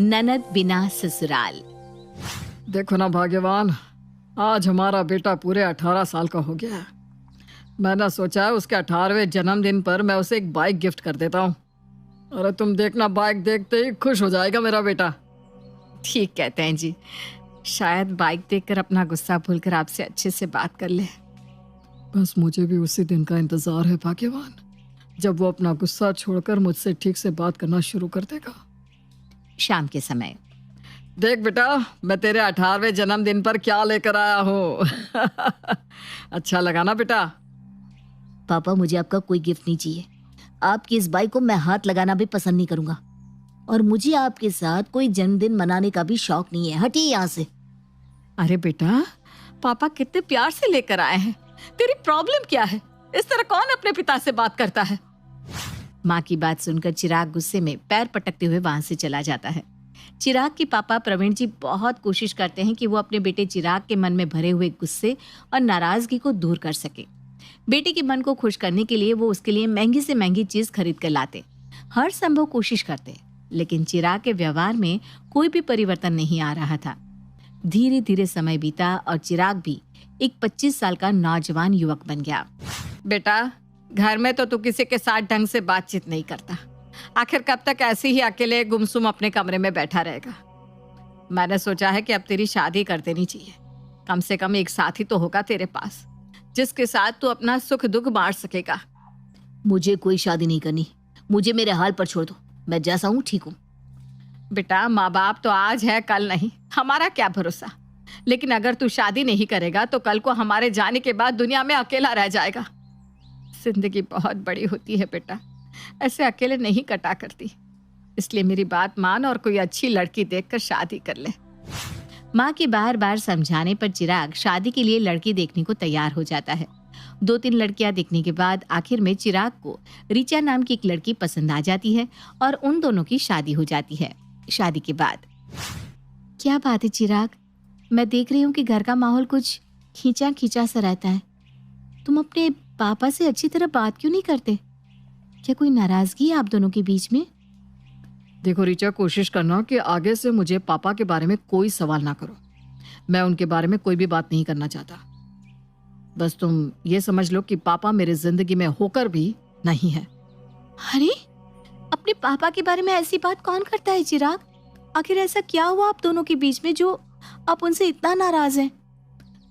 ननद बिना ससुराल। देखो ना भाग्यवान, आज हमारा बेटा पूरे 18 साल का हो गया है। मैंने सोचा है उसके 18वें जन्मदिन पर मैं उसे एक बाइक गिफ्ट कर देता हूँ। अरे तुम देखना, बाइक देखते ही खुश हो जाएगा मेरा बेटा। ठीक कहते हैं जी, शायद बाइक देखकर अपना गुस्सा भूलकर आपसे अच्छे से बात कर ले। बस मुझे भी उसी दिन का इंतजार है भाग्यवान, जब वो अपना गुस्सा छोड़कर मुझसे ठीक से बात करना शुरू कर देगा। शाम के समय। देख बेटा, मैं तेरे 18वें जन्मदिन पर क्या लेकर आया हूँ। अच्छा लगा ना बेटा? पापा, मुझे आपका कोई गिफ्ट नहीं चाहिए। आपकी इस बाइक को मैं हाथ लगाना भी पसंद नहीं करूंगा, और मुझे आपके साथ कोई जन्मदिन मनाने का भी शौक नहीं है। हटिए यहाँ से। अरे बेटा, पापा कितने प्यार से लेकर आए हैं, तेरी प्रॉब्लम क्या है? इस तरह कौन अपने पिता से बात करता है? माँ की बात सुनकर चिराग गुस्से में पैर पटकते हुए वहां से चला जाता है। चिराग के पापा प्रवीण जी बहुत कोशिश करते हैं कि वो अपने बेटे चिराग के मन में भरे हुए गुस्से और नाराजगी को दूर कर सके। बेटे के मन को खुश करने के लिए वो उसके लिए महंगी से महंगी चीज खरीद कर लाते, हर संभव कोशिश करते, लेकिन चिराग के व्यवहार में कोई भी परिवर्तन नहीं आ रहा था। धीरे धीरे समय बीता और चिराग भी एक 25 साल का नौजवान युवक बन गया। बेटा, घर में तो तू किसी के साथ ढंग से बातचीत नहीं करता, आखिर कब तक ऐसे ही अकेले गुमसुम अपने कमरे में बैठा रहेगा? मैंने सोचा है कि अब तेरी शादी कर देनी चाहिए। कम से कम एक साथी तो होगा तेरे पास, जिसके साथ तू अपना सुख दुख बांट सकेगा। मुझे कोई शादी नहीं करनी, मुझे मेरे हाल पर छोड़ दो। मैं जैसा हूँ ठीक हूँ। बेटा, माँ बाप तो आज है कल नहीं, हमारा क्या भरोसा। लेकिन अगर तू शादी नहीं करेगा तो कल को हमारे जाने के बाद दुनिया में अकेला रह जाएगा। जिंदगी बहुत बड़ी होती है बेटा, ऐसे अकेले नहीं कटा करती। इसलिए मेरी बात मान और कोई अच्छी लड़की देखकर शादी कर ले। माँ के बार बार समझाने पर चिराग शादी के लिए लड़की देखने को तैयार हो जाता है। 2-3 लड़कियां देखने के बाद आखिर में चिराग को रिचा नाम की एक लड़की पसंद आ जाती है और उन दोनों की शादी हो जाती है। शादी के बाद क्या बात है चिराग, मैं देख रही हूँ कि घर का माहौल कुछ खींचा खींचा सा रहता है। तुम अपने पापा से अच्छी तरह बात क्यों नहीं करते? क्या कोई नाराजगी है आप दोनों के बीच में? देखो रिचा, कोशिश करना कि आगे से मुझे पापा के बारे में कोई सवाल ना करो। मैं उनके बारे में कोई भी बात नहीं करना चाहता। बस तुम ये समझ लो कि पापा मेरे जिंदगी में होकर भी नहीं है। अरे, अपने पापा के बारे में ऐसी बात कौन करता है चिराग? आखिर ऐसा क्या हुआ आप दोनों के बीच में जो आप उनसे इतना नाराज हैं?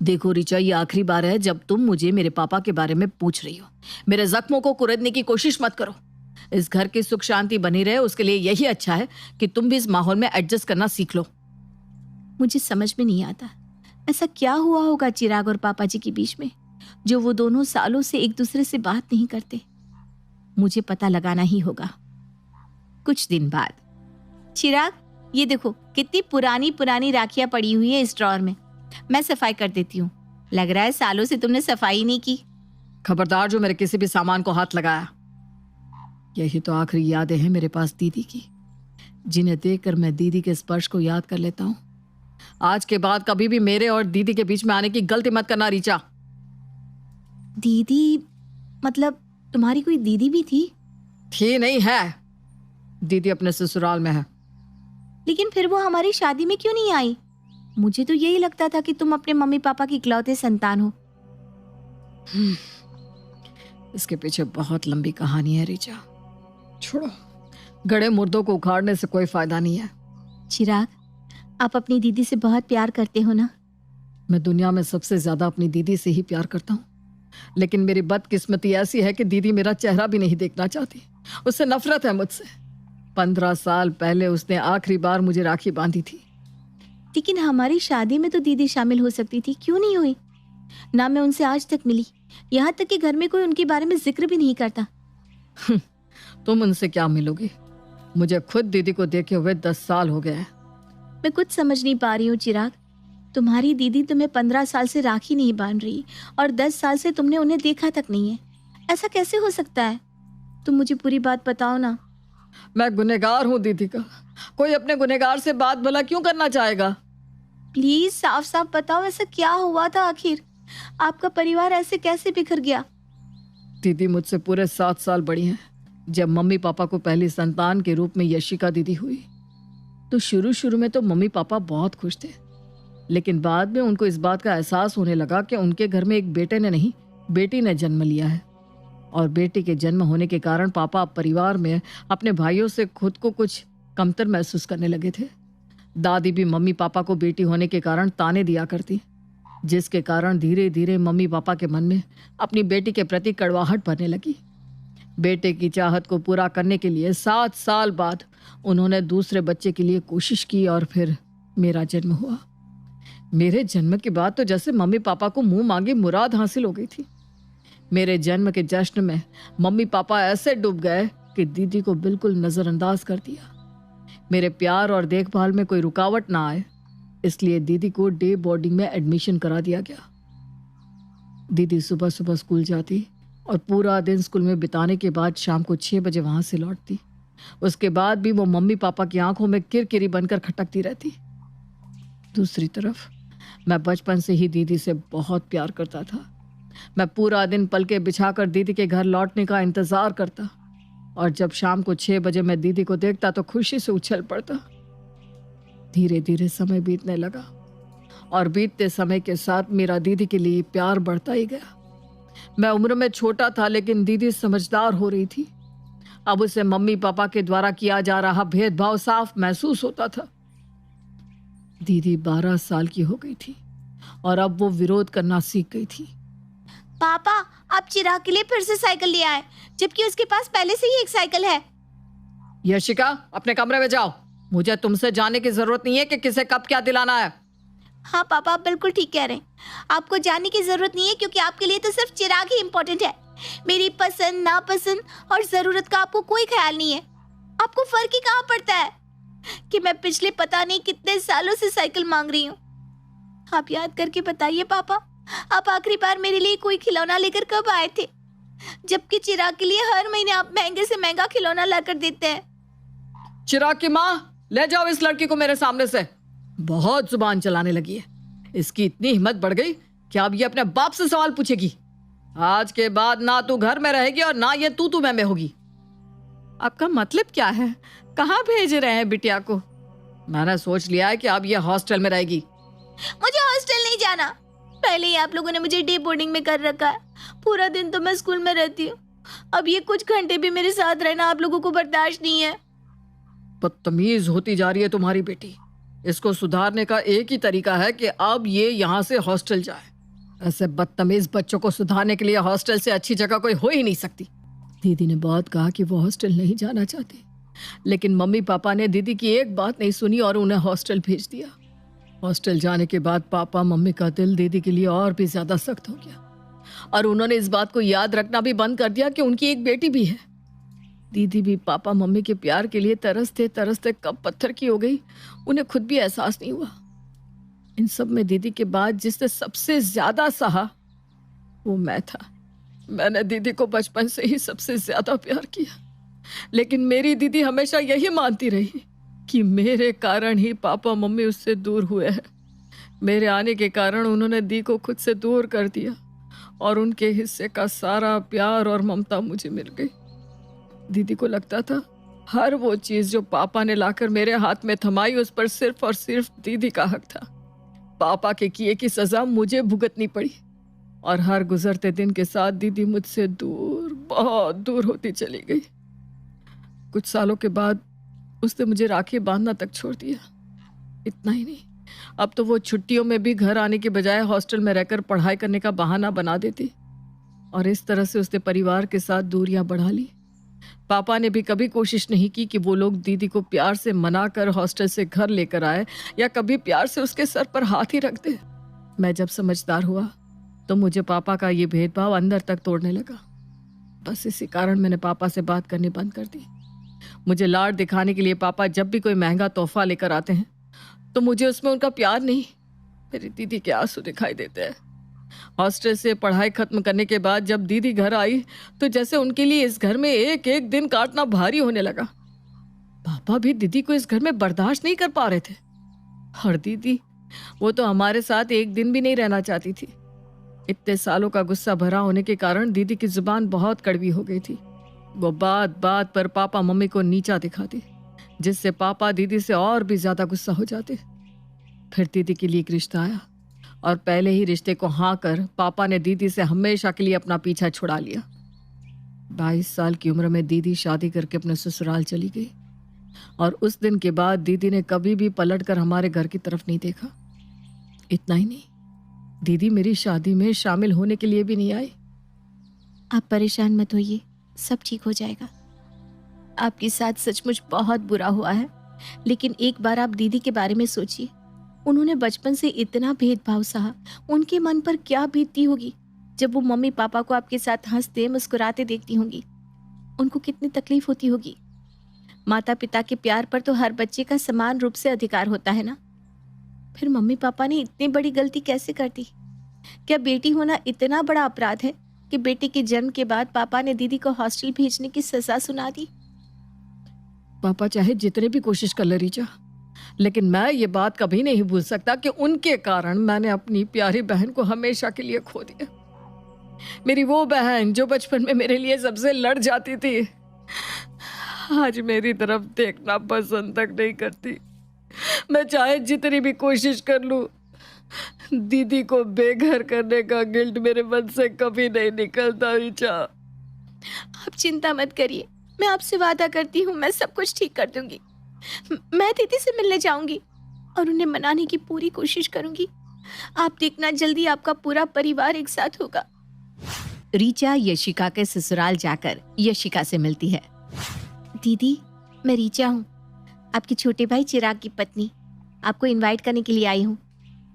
देखो रिचा, ये आखिरी बार है जब तुम मुझे मेरे पापा के बारे में पूछ रही हो। मेरे जख्मों को कुरेदने की कोशिश मत करो। इस घर की सुख शांति बनी रहे, उसके लिए यही अच्छा है कि तुम भी इस माहौल में एडजस्ट करना सीख लो। मुझे समझ में नहीं आता, ऐसा क्या हुआ होगा चिराग और पापा जी के बीच में जो वो दोनों सालों से एक दूसरे से बात नहीं करते। मुझे पता लगाना ही होगा। कुछ दिन बाद, चिराग, ये देखो कितनी पुरानी पुरानी राखियां पड़ी हुई है इस ड्रॉअर में, मैं सफाई कर देती हूँ। लग रहा है सालों से तुमने सफाई नहीं की। खबरदार जो मेरे किसी भी सामान को हाथ लगाया। यही तो आखिरी यादें हैं मेरे पास दीदी की, जिन्हें देखकर मैं दीदी के स्पर्श को याद कर लेता हूँ। आज के बाद कभी भी मेरे और दीदी के बीच में आने की गलती मत करना रिचा। दीदी मतलब तुम्हारी कोई दीदी भी थी? थी नहीं है, दीदी अपने ससुराल में है। लेकिन फिर वो हमारी शादी में क्यों नहीं आई? मुझे तो यही लगता था कि तुम अपने मम्मी पापा की इकलौते संतान हो। इसके पीछे बहुत लंबी कहानी है रिचा। छोड़ो, गड़े मुर्दों को उखाड़ने से कोई फायदा नहीं है। चिराग, आप अपनी दीदी से बहुत प्यार करते हो ना? मैं दुनिया में सबसे ज्यादा अपनी दीदी से ही प्यार करता हूँ, लेकिन मेरी बदकिस्मती ऐसी है कि दीदी मेरा चेहरा भी नहीं देखना चाहती। उससे नफरत है मुझसे। 15 साल पहले उसने आखिरी बार मुझे राखी बांधी थी। लेकिन हमारी शादी में तो दीदी शामिल हो सकती थी, क्यों नहीं हुई? ना मैं उनसे आज तक मिली, यहाँ तक कि घर में कोई उनके बारे में जिक्र भी नहीं करता। तुम उनसे क्या मिलोगी? मुझे खुद दीदी को देखे हुए 10 साल हो गए हैं। मैं कुछ समझ नहीं पा रही हूँ चिराग। तुम्हारी दीदी तुम्हें 15 साल से राखी नहीं बांध रही और 10 साल से तुमने उन्हें देखा तक नहीं है। ऐसा कैसे हो सकता है? तुम मुझे पूरी बात बताओ ना। मैं गुनहगार हूँ दीदी का। कोई अपने गुनहगार से बात भला क्यों करना चाहेगा? प्लीज साफ साफ बताओ, ऐसा क्या हुआ था आखिर? आपका परिवार ऐसे कैसे बिखर गया? दीदी मुझसे पूरे 7 साल बड़ी हैं। जब मम्मी पापा को पहली संतान के रूप में यशिका दीदी हुई तो शुरू शुरू में तो मम्मी पापा बहुत खुश थे, लेकिन बाद में उनको इस बात का एहसास होने लगा कि उनके घर में एक बेटे ने नहीं, बेटी ने जन्म लिया है। और बेटी के जन्म होने के कारण पापा अब परिवार में अपने भाइयों से खुद को कुछ कमतर महसूस करने लगे थे। दादी भी मम्मी पापा को बेटी होने के कारण ताने दिया करती, जिसके कारण धीरे धीरे मम्मी पापा के मन में अपनी बेटी के प्रति कड़वाहट भरने लगी। बेटे की चाहत को पूरा करने के लिए 7 साल बाद उन्होंने दूसरे बच्चे के लिए कोशिश की और फिर मेरा जन्म हुआ। मेरे जन्म के बाद तो जैसे मम्मी पापा को मुंह मांगी मुराद हासिल हो गई थी। मेरे जन्म के जश्न में मम्मी पापा ऐसे डूब गए कि दीदी को बिल्कुल नजरअंदाज कर दिया। मेरे प्यार और देखभाल में कोई रुकावट ना आए, इसलिए दीदी को डे बोर्डिंग में एडमिशन करा दिया गया। दीदी सुबह सुबह स्कूल जाती और पूरा दिन स्कूल में बिताने के बाद शाम को 6 बजे वहां से लौटती। उसके बाद भी वो मम्मी पापा की आंखों में किरकिरी बनकर खटकती रहती। दूसरी तरफ मैं बचपन से ही दीदी से बहुत प्यार करता था। मैं पूरा दिन पलके बिछाकर दीदी के घर लौटने का इंतजार करता, और जब शाम को 6 बजे मैं दीदी को देखता तो खुशी से उछल पड़ता। धीरे धीरे समय बीतने लगा और बीतते समय के साथ मेरा दीदी के लिए प्यार बढ़ता ही गया। मैं उम्र में छोटा था, लेकिन दीदी समझदार हो रही थी। अब उसे मम्मी पापा के द्वारा किया जा रहा भेदभाव साफ महसूस होता था। दीदी 12 साल की हो गई थी और अब वो विरोध करना सीख गई थी। पापा, आप चिराग के लिए फिर से साइकिल ले आए, जबकि उसके पास पहले से ही एक साइकिल है। यशिका, अपने कमरे में जाओ। मुझे तुमसे जानने की जरूरत नहीं है कि किसे कब क्या दिलाना है। हाँ पापा, आप बिल्कुल ठीक कह रहे हैं। आपको जानने की जरूरत नहीं है, क्योंकि आपके लिए तो सिर्फ चिराग ही इम्पोर्टेंट है। मेरी पसंद नापसंद और जरूरत का आपको कोई ख्याल नहीं है। आपको फर्क ही कहाँ पड़ता है कि मैं पिछले पता नहीं कितने सालों से साइकिल मांग रही हूँ। आप याद करके बताइए पापा, आप आखिरी बार मेरे लिए कोई खिलौना लेकर कब आए थे? जबकि चिराग के लिए हर महीने आप महंगे से महंगा खिलौना लाकर देते हैं। चिराग की माँ, ले जाओ इस लड़की को मेरे सामने से। बहुत जुबान चलाने लगी है। इसकी इतनी हिम्मत बढ़ गई कि अब ये अपने बाप से सवाल पूछेगी। आज के बाद ना तू घर में रहेगी और ना ये तू में होगी। आपका मतलब क्या है? कहाँ भेज रहे हैं बिटिया को? मैंने सोच लिया है कि अब ये हॉस्टल में रहेगी। मुझे हॉस्टल नहीं जाना। पहले ही आप लोगों ने मुझे डे बोर्डिंग में कर रखा है। पूरा दिन तो मैं स्कूल में रहती हूँ। अब ये कुछ घंटे भी मेरे साथ रहना आप लोगों को बर्दाश्त नहीं है। बदतमीज होती जा रही है तुम्हारी बेटी। इसको सुधारने का एक ही तरीका है कि अब ये यहाँ से हॉस्टल जाए। ऐसे बदतमीज बच्चों को सुधारने के लिए हॉस्टल से अच्छी जगह कोई हो ही नहीं सकती। दीदी ने बहुत कहा कि वो हॉस्टल नहीं जाना चाहती, लेकिन मम्मी पापा ने दीदी की एक बात नहीं सुनी और उन्हें हॉस्टल भेज दिया। हॉस्टल जाने के बाद पापा मम्मी का दिल दीदी के लिए और भी ज्यादा सख्त हो गया, और उन्होंने इस बात को याद रखना भी बंद कर दिया कि उनकी एक बेटी भी है। दीदी भी पापा मम्मी के प्यार के लिए तरसते तरसते कब पत्थर की हो गई, उन्हें खुद भी एहसास नहीं हुआ। इन सब में दीदी के बाद जिसने सबसे ज्यादा सहा वो मैं था। मैंने दीदी को बचपन से ही सबसे ज्यादा प्यार किया, लेकिन मेरी दीदी हमेशा यही मानती रही कि मेरे कारण ही पापा मम्मी उससे दूर हुए हैं। मेरे आने के कारण उन्होंने दी को खुद से दूर कर दिया और उनके हिस्से का सारा प्यार और ममता मुझे मिल गई। दीदी को लगता था हर वो चीज जो पापा ने लाकर मेरे हाथ में थमाई उस पर सिर्फ और सिर्फ दीदी का हक था। पापा के किए की सजा मुझे भुगतनी पड़ी, और हर गुजरते दिन के साथ दीदी मुझसे दूर, बहुत दूर होती चली गई। कुछ सालों के बाद उसने मुझे राखी बांधना तक छोड़ दिया। इतना ही नहीं, अब तो वो छुट्टियों में भी घर आने के बजाय हॉस्टल में रहकर पढ़ाई करने का बहाना बना देती, और इस तरह से उसने परिवार के साथ दूरियां बढ़ा ली। पापा ने भी कभी कोशिश नहीं की कि वो लोग दीदी को प्यार से मना कर हॉस्टल से घर लेकर आए या कभी प्यार से उसके सर पर हाथ ही रख दे। मैं जब समझदार हुआ तो मुझे पापा का ये भेदभाव अंदर तक तोड़ने लगा। बस इसी कारण मैंने पापा से बात करनी बंद कर दी। मुझे लाड दिखाने के लिए पापा जब भी कोई महंगा तोहफा लेकर आते हैं तो मुझे उसमें उनका प्यार नहीं, मेरी दीदी के आंसू दिखाई देते हैं। हॉस्टल से पढ़ाई खत्म करने के बाद जब दीदी घर आई तो जैसे उनके लिए इस घर में एक एक दिन काटना भारी होने लगा। पापा भी दीदी को इस घर में बर्दाश्त नहीं कर पा रहे थे, और दीदी वो तो हमारे साथ एक दिन भी नहीं रहना चाहती थी। इतने सालों का गुस्सा भरा होने के कारण दीदी की जुबान बहुत कड़वी हो गई थी। वो बात बात पर पापा मम्मी को नीचा दिखाती, जिससे पापा दीदी से और भी ज्यादा गुस्सा हो जाते। फिर दीदी के लिए एक रिश्ता आया और पहले ही रिश्ते को हाँ कर पापा ने दीदी से हमेशा के लिए अपना पीछा छुड़ा लिया। 22 साल की उम्र में दीदी शादी करके अपने ससुराल चली गई और उस दिन के बाद दीदी ने कभी भी पलट कर हमारे घर की तरफ नहीं देखा। इतना ही नहीं, दीदी मेरी शादी में शामिल होने के लिए भी नहीं आई। आप परेशान मत होइए, सब ठीक हो जाएगा। आपके साथ सचमुच बहुत बुरा हुआ है, लेकिन एक बार आप दीदी के बारे में सोचिए। उन्होंने बचपन से इतना भेदभाव सहा, उनके मन पर क्या बीतती होगी जब वो मम्मी पापा को आपके साथ हंसते मुस्कुराते देखती होंगी। उनको कितनी तकलीफ होती होगी। माता पिता के प्यार पर तो हर बच्चे का समान रूप से अधिकार होता है ना। फिर मम्मी पापा ने इतनी बड़ी गलती कैसे कर दी? क्या बेटी होना इतना बड़ा अपराध है कि बेटे के जन्म के बाद पापा ने दीदी को हॉस्टल भेजने की सजा सुना दी? पापा चाहे जितने भी कोशिश कर ले रीचा, लेकिन मैं ये बात कभी नहीं भूल सकता कि उनके कारण मैंने अपनी प्यारी बहन को हमेशा के लिए खो दिया। मेरी वो बहन जो बचपन में मेरे लिए सबसे लड़ जाती थी, आज मेरी तरफ देखना पसंद तक नहीं करती। मैं चाहे जितनी भी कोशिश कर लूं, दीदी को बेघर करने का गिल्ट मेरे मन से कभी नहीं निकलता रीचा। आप चिंता मत करिए, मैं आपसे वादा करती हूँ मैं सब कुछ ठीक कर दूंगी। मैं दीदी से मिलने जाऊंगी और उन्हें मनाने की पूरी कोशिश करूंगी। आप देखना, जल्दी आपका पूरा परिवार एक साथ होगा। रीचा यशिका के ससुराल जाकर यशिका से मिलती है। दीदी, मैं रीचा हूँ, आपके छोटे भाई चिराग की पत्नी। आपको इनवाइट करने के लिए आई हूँ।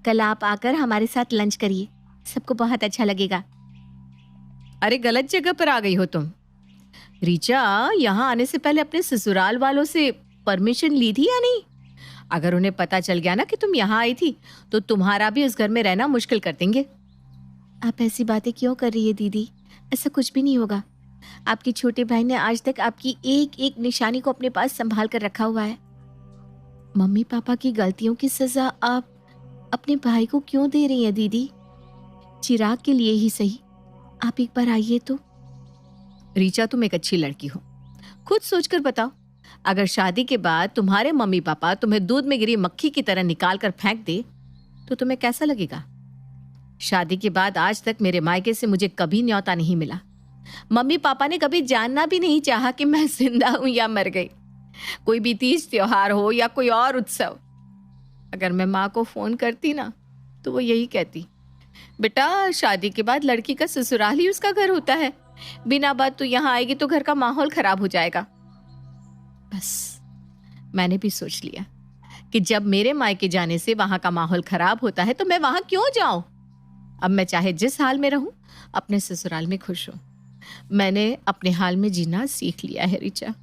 कल आप आकर हमारे साथ लंच करिए, सबको बहुत अच्छा लगेगा। अरे गलत जगह पर आ गई हो तुम। रीचा, यहाँ आने से पहले अपने ससुराल वालों से परमिशन ली थी या नहीं? अगर उन्हें पता चल गया ना कि तुम यहाँ आई थी तो तुम्हारा भी उस घर में रहना मुश्किल कर देंगे। आप ऐसी बातें क्यों कर रही है दीदी? ऐसा कुछ भी नहीं होगा। आपके छोटे भाई ने आज तक आपकी एक एक निशानी को अपने पास संभाल कर रखा हुआ है। मम्मी पापा की गलतियों की सजा आप अपने भाई को क्यों दे रही हैं दीदी? चिराग के लिए ही सही, आप एक बार आइए तो। रीचा, तुम एक अच्छी लड़की हो, खुद सोचकर बताओ, अगर शादी के बाद तुम्हारे मम्मी पापा तुम्हें दूध में गिरी मक्खी की तरह निकाल कर फेंक दे तो तुम्हें कैसा लगेगा? शादी के बाद आज तक मेरे मायके से मुझे कभी न्योता नहीं मिला। मम्मी पापा ने कभी जानना भी नहीं चाहा कि मैं जिंदा हूं या मर गई। कोई भी तीज त्योहार हो या कोई और उत्सव, अगर मैं माँ को फोन करती ना तो वो यही कहती, बेटा शादी के बाद लड़की का ससुराल ही उसका घर होता है, बिना बात तू यहाँ आएगी तो घर का माहौल खराब हो जाएगा। बस मैंने भी सोच लिया कि जब मेरे मायके जाने से वहां का माहौल खराब होता है तो मैं वहां क्यों जाऊं। अब मैं चाहे जिस हाल में रहूं, अपने ससुराल में खुश हूं। मैंने अपने हाल में जीना सीख लिया है रीचा।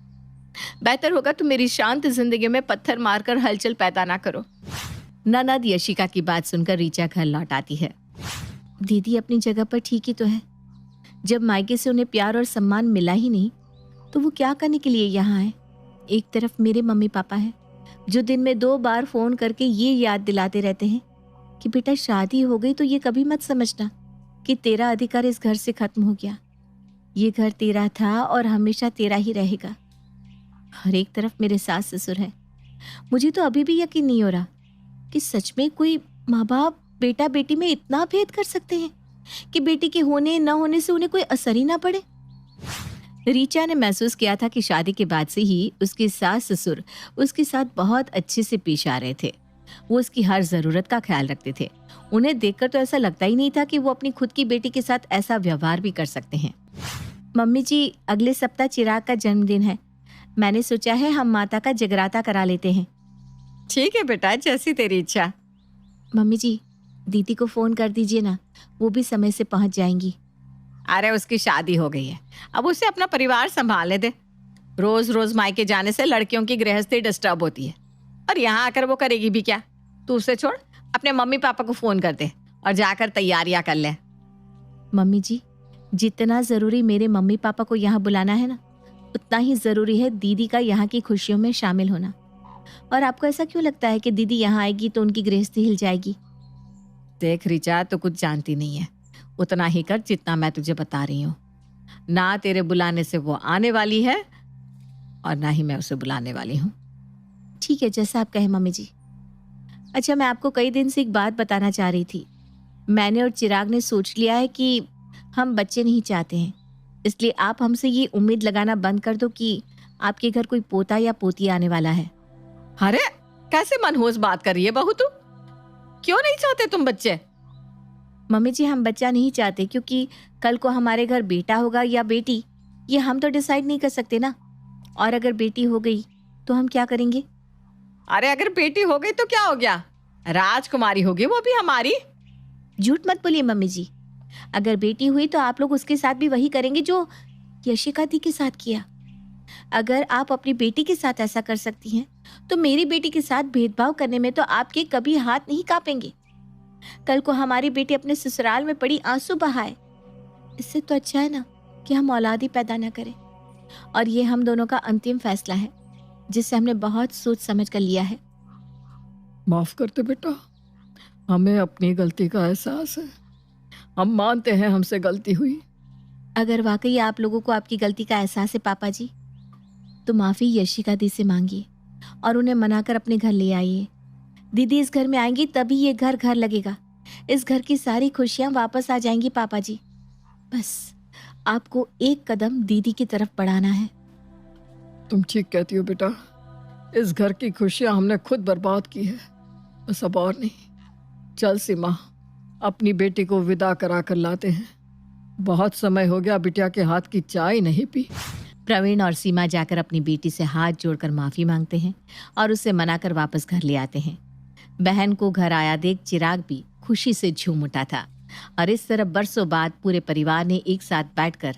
बेहतर होगा तुम मेरी शांत जिंदगी में पत्थर मारकर हलचल पैदा ना करो। ननद यशिका की बात सुनकर रीचा घर लौट आती है। दीदी अपनी जगह पर ठीक ही तो है। जब मायके से उन्हें प्यार और सम्मान मिला ही नहीं तो वो क्या करने के लिए यहाँ आए? एक तरफ मेरे मम्मी पापा हैं जो दिन में 2 बार फोन करके ये याद दिलाते रहते हैं कि बेटा शादी हो गई तो ये कभी मत समझना कि तेरा अधिकार इस घर से खत्म हो गया। ये घर तेरा था और हमेशा तेरा ही रहेगा। और एक तरफ मेरे सास ससुर हैं। मुझे तो अभी भी यकीन नहीं हो रहा कि सच में कोई माँ बाप बेटा बेटी में इतना भेद कर सकते हैं कि बेटी के होने न होने से उन्हें कोई असर ही ना पड़े। रीचा ने महसूस किया था कि शादी के बाद से ही उसके सास ससुर उसके साथ बहुत अच्छे से पेश आ रहे थे। वो उसकी हर जरूरत का ख्याल रखते थे। उन्हें देखकर तो ऐसा लगता ही नहीं था कि वो अपनी खुद की बेटी के साथ ऐसा व्यवहार भी कर सकते हैं। मम्मी जी, अगले सप्ताह चिराग का जन्मदिन है। मैंने सोचा है हम माता का जगराता करा लेते हैं। ठीक है बेटा, जैसी तेरी इच्छा। मम्मी जी, दीदी को फोन कर दीजिए ना, वो भी समय से पहुंच जाएंगी। अरे उसकी शादी हो गई है, अब उसे अपना परिवार संभालने दे। रोज रोज मायके जाने से लड़कियों की गृहस्थी डिस्टर्ब होती है, और यहाँ आकर वो करेगी भी क्या। तू उसे छोड़, अपने मम्मी पापा को फोन कर दे और जाकर तैयारियां कर ले। मम्मी जी, जितना जरूरी मेरे मम्मी पापा को यहाँ बुलाना है ना, उतना ही जरूरी है दीदी का यहाँ की खुशियों में शामिल होना। और आपको ऐसा क्यों लगता है कि दीदी यहाँ आएगी तो उनकी गृहस्थी हिल जाएगी? देख रीचा, तो कुछ जानती नहीं है, उतना ही कर जितना मैं तुझे बता रही हूँ। ना तेरे बुलाने से वो आने वाली है और ना ही मैं उसे बुलाने वाली हूँ। ठीक है, जैसा आप कहें मम्मी जी। अच्छा, मैं आपको कई दिन से एक बात बताना चाह रही थी। मैंने और चिराग ने सोच लिया है कि हम बच्चे नहीं चाहते हैं, इसलिए आप हमसे ये उम्मीद लगाना बंद कर दो कि आपके घर कोई पोता या पोती आने वाला है। अरे कैसे मनहूस बात कर रही है बहू तू? क्यों नहीं चाहते तुम बच्चे? मम्मी जी, हम बच्चा नहीं चाहते क्योंकि कल को हमारे घर बेटा होगा या बेटी, ये हम तो डिसाइड नहीं कर सकते ना। और अगर बेटी हो गई तो हम क्या करेंगे? अरे अगर बेटी हो गई तो क्या हो गया, राजकुमारी होगी, वो भी हमारी। झूठ मत बोलिए मम्मी जी। अगर बेटी हुई तो आप लोग उसके साथ भी वही करेंगे जो यशिका दी के साथ किया। अगर आप अपनी बेटी के साथ ऐसा कर सकती हैं तो मेरी बेटी के साथ भेदभाव करने में तो आपके कभी हाथ नहीं कांपेंगे। कल को हमारी बेटी अपने ससुराल में पड़ी आंसू बहाए, इससे तो अच्छा है ना कि हम औलाद ही पैदा न करें। और ये हम दोनों का अंतिम फैसला है जिसे हमने बहुत सोच समझ कर लिया है। माफ करते बेटा, हमें अपनी गलती का एहसास है, हम मानते हैं हमसे गलती हुई। अगर वाकई आप लोगों को आपकी गलती का एहसास है पापा जी, तो माफी यशिका दी से मांगिए और उन्हें मनाकर अपने घर ले आइए। दीदी इस घर में आएंगी तभी ये घर घर लगेगा। इस घर की सारी खुशियां वापस आ जाएंगी पापा जी। बस आपको एक कदम दीदी की तरफ बढ़ाना है। तुम ठीक कहती हो बेटा, इस घर की खुशियां हमने खुद बर्बाद की है, बस अब और नहीं। चल सीमा, अपनी बेटी को विदा करा कर लाते हैं। बहुत समय हो गया बिटिया के हाथ की चाय नहीं पी। प्रवीण और सीमा जाकर अपनी बेटी से हाथ जोड़कर माफी मांगते हैं और उसे मनाकर वापस घर ले आते हैं। बहन को घर आया देख चिराग भी खुशी से झूम उठा था और इस तरह बरसों बाद पूरे परिवार ने एक साथ बैठकर